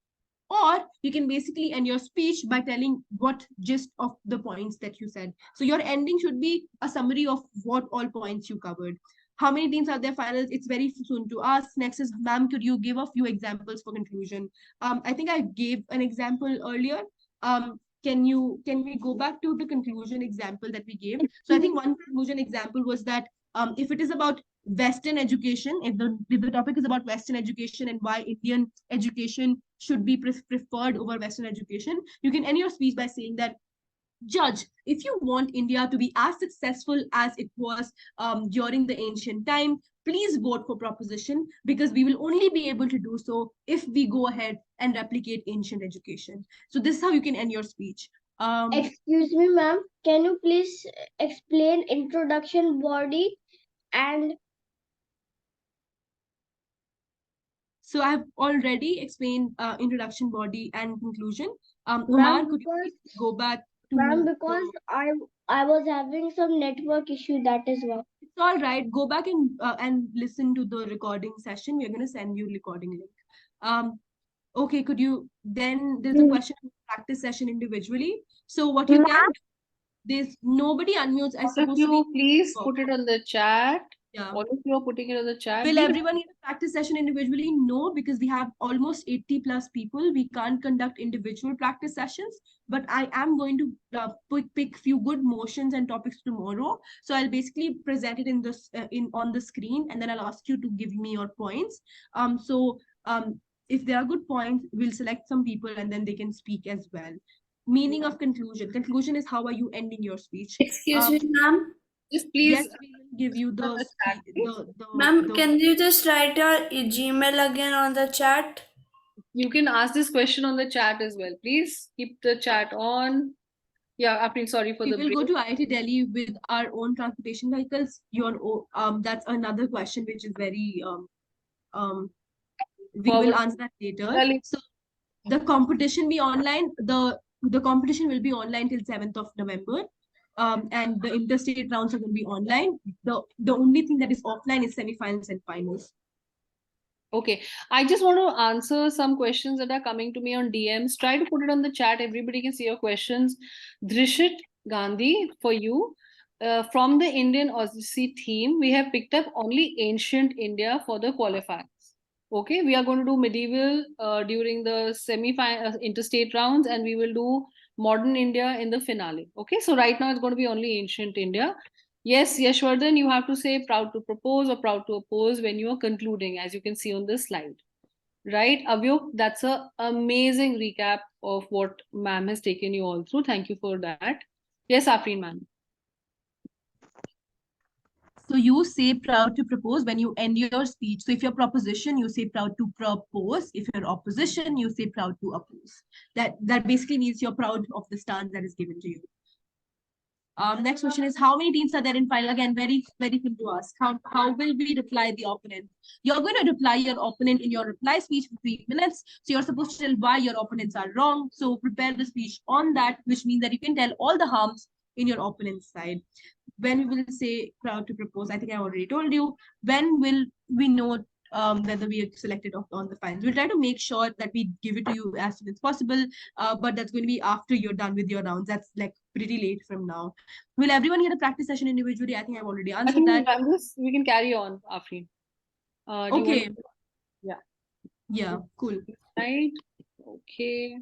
or you can basically end your speech by telling what gist of the points that you said. So your ending should be a summary of what all points you covered. How many teams are there finals? It's very soon to ask. Next is, ma'am, could you give a few examples for conclusion? I think I gave an example earlier. Can we go back to the conclusion example that we gave? So I think one conclusion example was that if it is about Western education, if the topic is about Western education and why Indian education should be preferred over Western education, you can end your speech by saying that, judge, if you want India to be as successful as it was during the ancient time, please vote for proposition, because we will only be able to do so if we go ahead and replicate ancient education. So this is how you can end your speech. Excuse me, ma'am. Can you please explain introduction body and So I have already explained introduction, body, and conclusion. Umar, could you please go back to... Ma'am, because I was having some network issue, that is why. It's all right. Go back and listen to the recording session. We're going to send you a recording link. Okay, could you... Then there's a question of practice session individually. So what you can do, there's nobody unmutes. I suppose you please put it on the chat. Yeah. All of you are putting it on the chat. Will everyone need a practice session individually? No, because we have almost 80 plus people. We can't conduct individual practice sessions, but I am going to pick few good motions and topics tomorrow. So I'll basically present it on the screen, and then I'll ask you to give me your points. If there are good points, we'll select some people and then they can speak as well. Meaning of conclusion. Conclusion is how are you ending your speech? Excuse me, ma'am. Just please. Yes, we will give you the Ma'am, can you just write your Gmail again on the chat? You can ask this question on the chat as well. Please keep the chat on. Yeah, Afreen, sorry for we the will go break. to IIT Delhi with our own transportation vehicles. That's another question which is very we will Forward. answer that later. Delhi. So the competition be online. The competition will be online till 7th of November. And the interstate rounds are going to be online. The only thing that is offline is semifinals and finals. Okay, I just want to answer some questions that are coming to me on DMs. Try to put it on the chat. Everybody can see your questions. Drishit Gandhi, for you. From the Indian Odyssey team, we have picked up only ancient India for the qualifiers. Okay, we are going to do medieval during the semi-final interstate rounds, and we will do modern India in the finale. Okay, so right now it's going to be only ancient India. Yes, Yashwardhan, you have to say proud to propose or proud to oppose when you are concluding, as you can see on this slide. Right, Avyuk, that's an amazing recap of what ma'am has taken you all through. Thank you for that. Yes, Afreen ma'am. So you say proud to propose when you end your speech. So if your proposition, you say proud to propose. If your opposition, you say proud to oppose. That basically means you're proud of the stance that is given to you. Next question is, how many teams are there in final? Again, very, very simple to ask. How will we reply the opponent? You're going to reply your opponent in your reply speech for 3 minutes. So you're supposed to tell why your opponents are wrong. So prepare the speech on that, which means that you can tell all the harms in your opponent's side. When we will say proud to propose, I think I already told you. When will we know whether we are selected on the finals? We'll try to make sure that we give it to you as soon as possible, but that's going to be after you're done with your rounds. That's like pretty late from now. Will everyone get a practice session individually? I think I've already answered that. We can carry on, Afreen. Okay. Yeah. Yeah, cool. Right. Okay.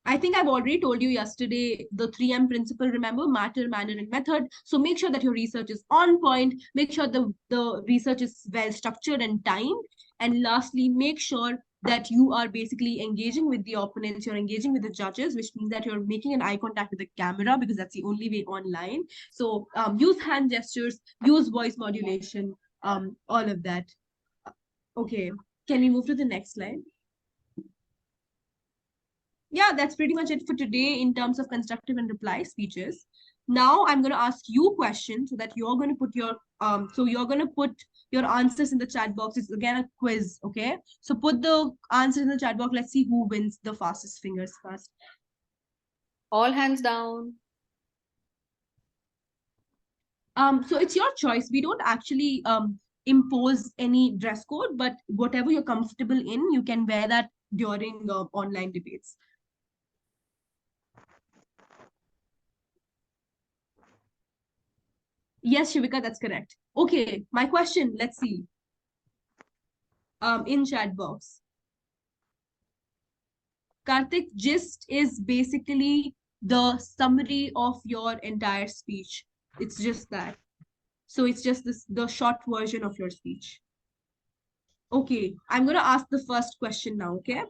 I think I've already told you yesterday the 3M principle. Remember, matter, manner, and method. So make sure that your research is on point. Make sure the research is well structured and timed. And lastly, make sure that you are basically engaging with the opponents, you're engaging with the judges, which means that you're making an eye contact with the camera, because that's the only way online. So use hand gestures, use voice modulation, all of that. Okay, can we move to the next slide? Yeah, that's pretty much it for today in terms of constructive and reply speeches. Now I'm going to ask you questions so that you're going to put your answers in the chat box. It's again a quiz, okay? So put the answers in the chat box. Let's see who wins the fastest fingers first. All hands down. So it's your choice. We don't actually impose any dress code, but whatever you're comfortable in, you can wear that during online debates. Yes, Shivika, that's correct. Okay, my question, let's see. In chat box. Karthik, gist is basically the summary of your entire speech. It's just that. So it's just the short version of your speech. Okay, I'm going to ask the first question now, okay?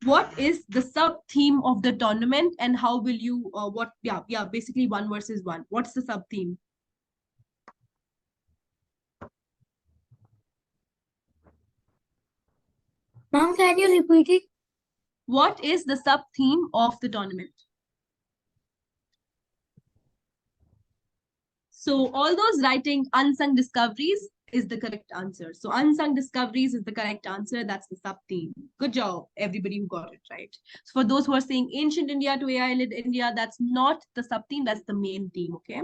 What is the sub-theme of the tournament, and how will you, basically 1 versus 1. What's the sub-theme? Ma'am, can you repeat it? What is the sub-theme of the tournament? So all those writing unsung discoveries is the correct answer. So unsung discoveries is the correct answer. That's the sub-theme. Good job, everybody who got it right. So for those who are saying ancient India to AI-led India, that's not the sub-theme, that's the main theme, okay?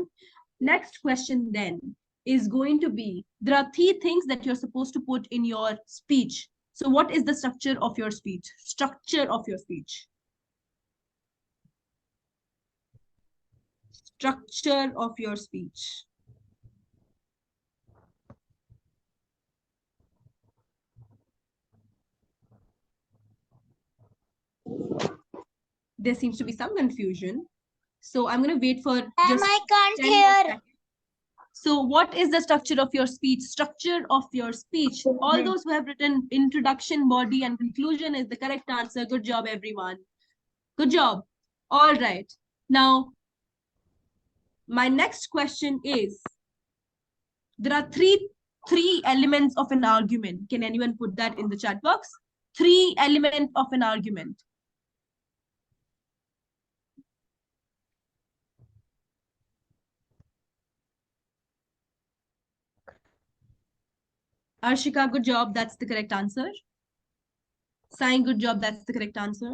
Next question then is going to be, there are 3 things that you're supposed to put in your speech. So what is the structure of your speech? Structure of your speech. Structure of your speech. There seems to be some confusion. So I'm going to wait for just I can't 10 more hear. seconds. So what is the structure of your speech? Structure of your speech. All those who have written introduction, body, and conclusion is the correct answer. Good job, everyone. Good job. All right. Now, my next question is, There are three elements of an argument. Can anyone put that in the chat box? 3 elements of an argument. Arshika, good job. That's the correct answer. Sai, good job. That's the correct answer.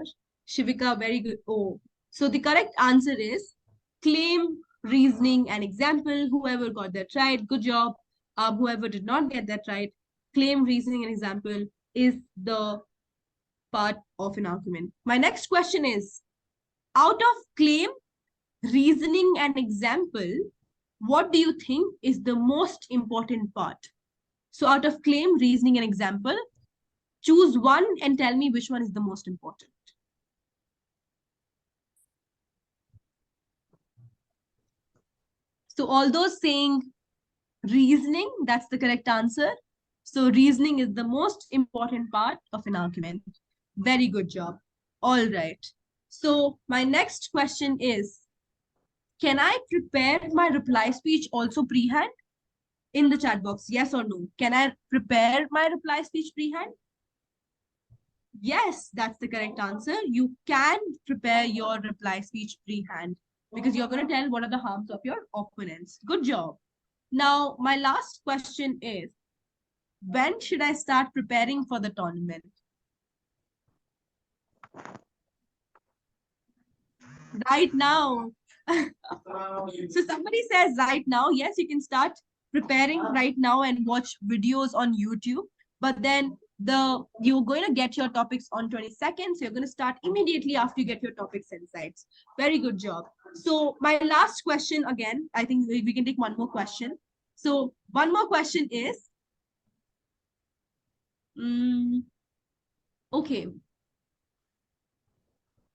Shivika, very good. Oh, so the correct answer is claim, reasoning, and example. Whoever got that right, good job. Whoever did not get that right, claim, reasoning, and example is the part of an argument. My next question is, out of claim, reasoning, and example, what do you think is the most important part? So out of claim, reasoning, and example, choose one and tell me which one is the most important. So all those saying reasoning, that's the correct answer. So reasoning is the most important part of an argument. Very good job. All right. So my next question is, can I prepare my reply speech also pre-hand? In the chat box, yes or no? Can I prepare my reply speech pre-hand? Yes, that's the correct answer. You can prepare your reply speech pre-hand because you're going to tell what are the harms of your opponents. Good job. Now, my last question is, when should I start preparing for the tournament? Right now. So somebody says right now, yes, you can start preparing right now and watch videos on YouTube, but then you're going to get your topics on 20 seconds. So you're going to start immediately after you get your topics and sites. Very good job. So my last question again, I think we can take one more question. So one more question is, okay.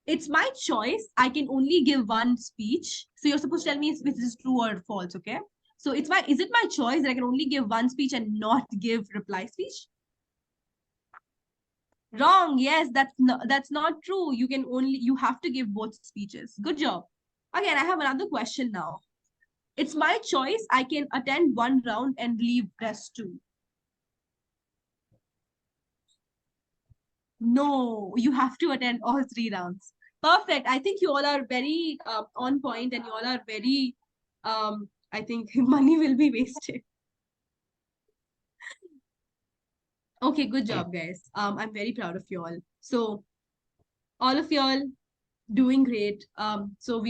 It's my choice. I can only give one speech. So you're supposed to tell me if this is true or false, okay? So is it my choice that I can only give one speech and not give reply speech? Wrong. Yes, that's not true. You have to give both speeches. Good job. Again, I have another question now. It's my choice. I can attend one round and leave rest 2. No, you have to attend all 3 rounds. Perfect. I think you all are very on point and you all are very, I think money will be wasted. Okay, good job, guys. I'm very proud of you all. So all of you all doing great. So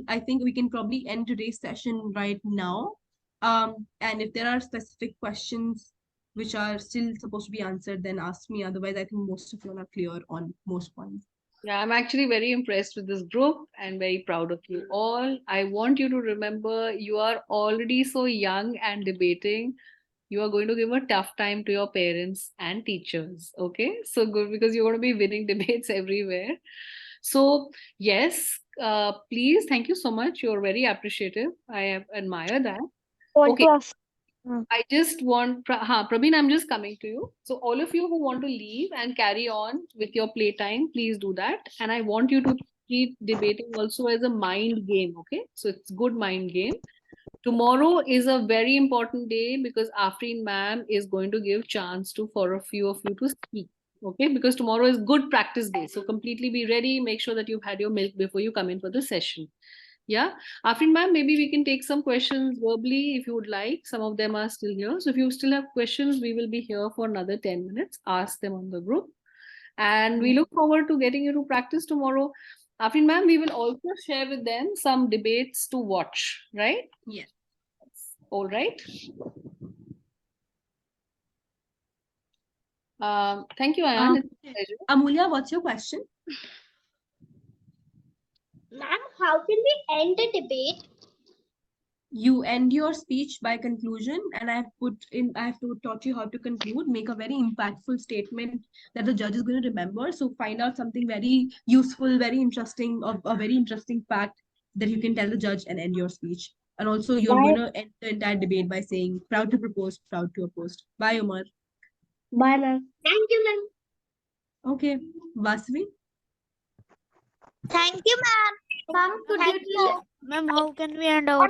I think we can probably end today's session right now. And if there are specific questions which are still supposed to be answered, then ask me. Otherwise, I think most of you are clear on most points. Yeah, I'm actually very impressed with this group and very proud of you all. I want you to remember you are already so young and debating. You are going to give a tough time to your parents and teachers. Okay, so good, because you're going to be winning debates everywhere. So yes, please, thank you so much. You're very appreciative. I admire that. Okay. I just want, Praveen, I'm just coming to you. So all of you who want to leave and carry on with your playtime, please do that. And I want you to treat debating also as a mind game, okay? So it's good mind game. Tomorrow is a very important day because Afreen ma'am is going to give chance for a few of you to speak, okay? Because tomorrow is good practice day. So completely be ready. Make sure that you've had your milk before you come in for the session. Yeah, Afreen ma'am, maybe we can take some questions verbally if you would like. Some of them are still here. So if you still have questions, we will be here for another 10 minutes. Ask them on the group. And we look forward to getting you to practice tomorrow. Afreen ma'am, we will also share with them some debates to watch, right? Yes. All right. Thank you, Ayan. It's a pleasure. Amulya, what's your question? Ma'am, how can we end the debate? You end your speech by conclusion, and I have taught you how to conclude. Make a very impactful statement that the judge is going to remember. So find out something very useful, very interesting, or a very interesting fact that you can tell the judge and end your speech. And also you're going to end the entire debate by saying proud to propose, proud to oppose. Bye, Omar. Bye, ma'am. Thank you, ma'am. Okay, Vasavi. Thank you, ma'am. Ma'am, could you tell, Ma'am, how can we end our